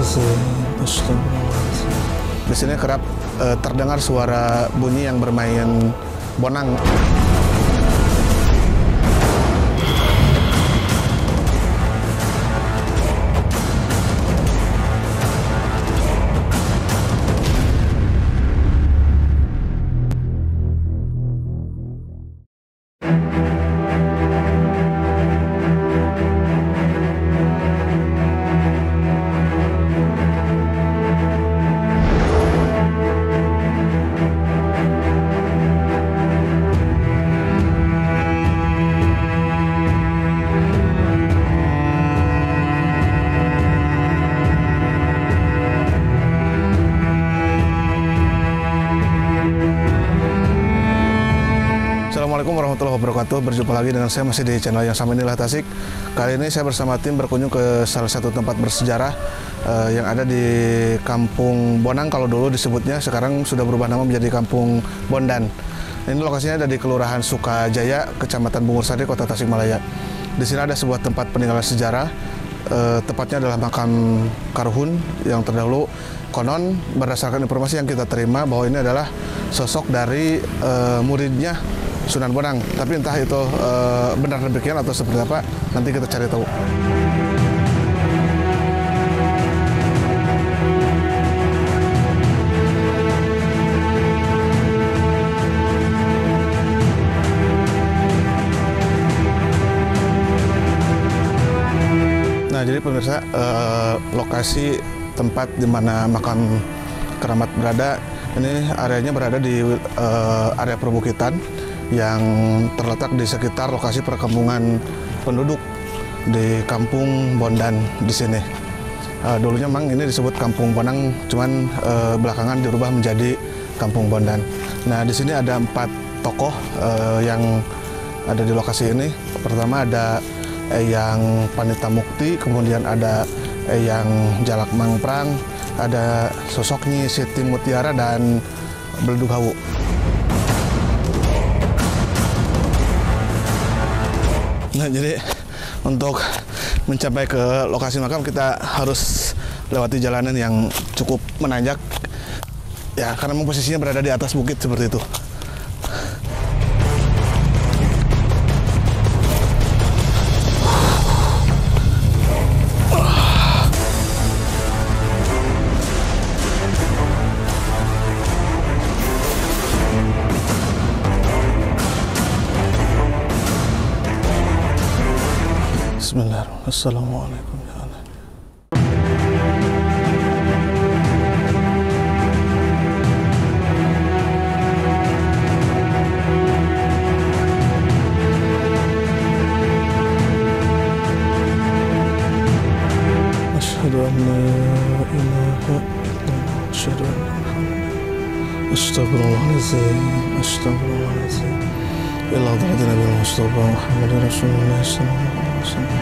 Di sini kerap terdengar suara bunyi yang bermain bonang. Assalamualaikum warahmatullahi wabarakatuh. Berjumpa lagi dengan saya masih di channel yang sama, inilah Tasik. Kali ini saya bersama tim berkunjung ke salah satu tempat bersejarah yang ada di Kampung Bonang kalau dulu disebutnya, sekarang sudah berubah nama menjadi Kampung Bondan. Ini lokasinya ada di Kelurahan Sukajaya, Kecamatan Bungursari, Kota Tasikmalaya. Di sini ada sebuah tempat peninggalan sejarah, tepatnya adalah makam Karuhun yang terdahulu. Konon berdasarkan informasi yang kita terima bahwa ini adalah sosok dari muridnya Sunan Bonang, tapi entah itu benar demikian atau seperti apa, nanti kita cari tahu. Nah, jadi pemirsa, lokasi tempat di mana makam keramat berada, ini areanya berada di area perbukitan yang terletak di sekitar lokasi perkampungan penduduk di Kampung Bondan di sini. Dulunya memang ini disebut Kampung Bonang, cuman belakangan dirubah menjadi Kampung Bondan. Nah, di sini ada 4 tokoh yang ada di lokasi ini. Pertama ada Eyang Panita Mukti, kemudian ada Eyang Jalak Mangprang, ada sosok Nyi Siti Mutiara dan Beledug Hawu. Nah, jadi untuk mencapai ke lokasi makam kita harus lewati jalanan yang cukup menanjak, ya karena memang posisinya berada di atas bukit seperti itu. Bismillahirrahmanirrahim. Assalamualaikum ya Allah. Asyhadu an la ilaha illallah, asyhadu anna Muhammadan astagfirullahaladzim, astagfirullahaladzim. Ila hadratin Nabi Mustafa Muhammad Rasulullah sallallahu alaihi wasallam.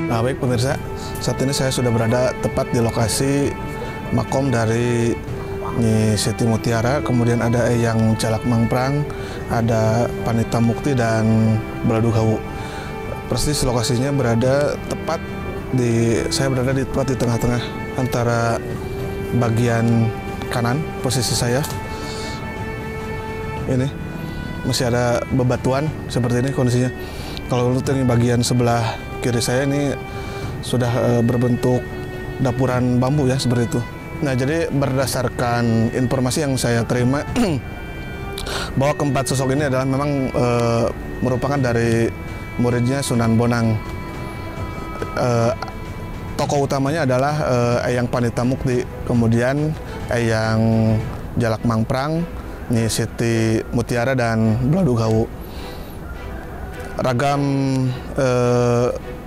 Nah, baik pemirsa, saat ini saya sudah berada tepat di lokasi makom dari Nyi Siti Mutiara, kemudian ada Eyang Jalak Mangprang, ada Panita Mukti dan Beledug Hawu. Persis lokasinya berada tepat saya berada di tepat di tengah-tengah antara bagian kanan posisi saya. Ini masih ada bebatuan seperti ini kondisinya. Kalau untuk yang bagian sebelah kiri saya ini sudah berbentuk dapuran bambu ya, seperti itu. Nah, jadi berdasarkan informasi yang saya terima bahwa keempat sosok ini adalah memang merupakan dari muridnya Sunan Bonang. Tokoh utamanya adalah Eyang Panita Mukti, kemudian Eyang Jalak Mangprang, Nyi Siti Mutiara dan Beledug Hawu. Ragam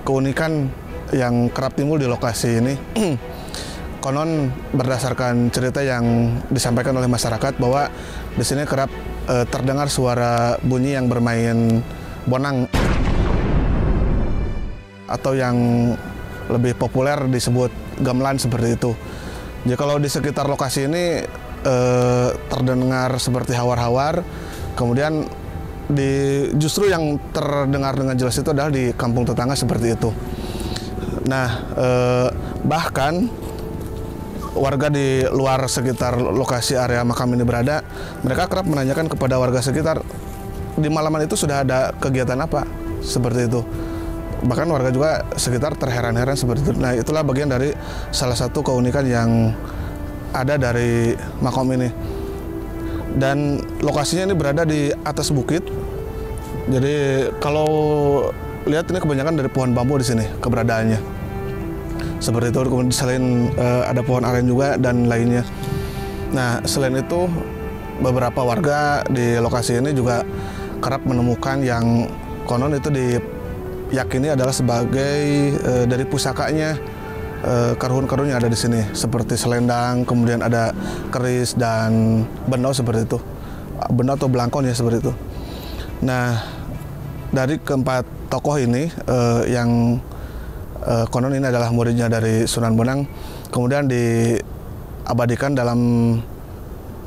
keunikan yang kerap timbul di lokasi ini konon berdasarkan cerita yang disampaikan oleh masyarakat bahwa di sini kerap terdengar suara bunyi yang bermain bonang atau yang lebih populer disebut gamelan seperti itu. Jadi kalau di sekitar lokasi ini terdengar seperti hawar-hawar, kemudian justru yang terdengar dengan jelas itu adalah di kampung tetangga seperti itu. Nah, bahkan warga di luar sekitar lokasi area makam ini berada, mereka kerap menanyakan kepada warga sekitar, di malaman itu sudah ada kegiatan apa, seperti itu. Bahkan warga juga sekitar terheran-heran seperti itu. Nah, itulah bagian dari salah satu keunikan yang ada dari makam ini. Dan lokasinya ini berada di atas bukit. Jadi kalau lihat ini kebanyakan dari pohon bambu di sini keberadaannya. Seperti itu, kemudian selain ada pohon aren juga dan lainnya. Nah, selain itu beberapa warga di lokasi ini juga kerap menemukan yang konon itu diyakini adalah sebagai dari pusakanya karhun-karhun yang ada di sini, seperti selendang, kemudian ada keris dan benau seperti itu, benau atau belangkon ya seperti itu. Nah, dari keempat tokoh ini yang konon ini adalah muridnya dari Sunan Bonang, kemudian diabadikan dalam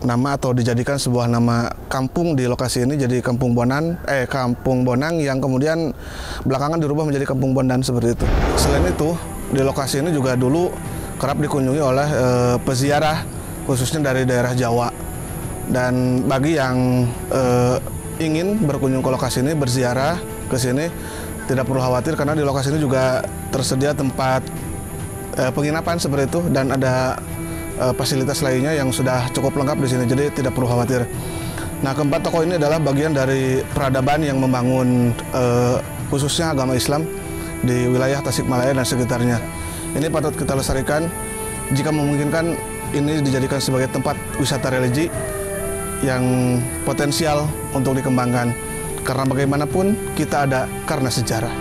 nama atau dijadikan sebuah nama kampung di lokasi ini, jadi Kampung Bonang yang kemudian belakangan dirubah menjadi Kampung Bondan seperti itu. Selain itu, di lokasi ini juga dulu kerap dikunjungi oleh peziarah khususnya dari daerah Jawa. Dan bagi yang ingin berkunjung ke lokasi ini, berziarah ke sini, tidak perlu khawatir karena di lokasi ini juga tersedia tempat penginapan seperti itu dan ada fasilitas lainnya yang sudah cukup lengkap di sini, jadi tidak perlu khawatir. Nah, keempat tokoh ini adalah bagian dari peradaban yang membangun khususnya agama Islam di wilayah Tasikmalaya dan sekitarnya. Ini patut kita lestarikan. Jika memungkinkan, ini dijadikan sebagai tempat wisata religi yang potensial untuk dikembangkan. Karena bagaimanapun kita ada karena sejarah.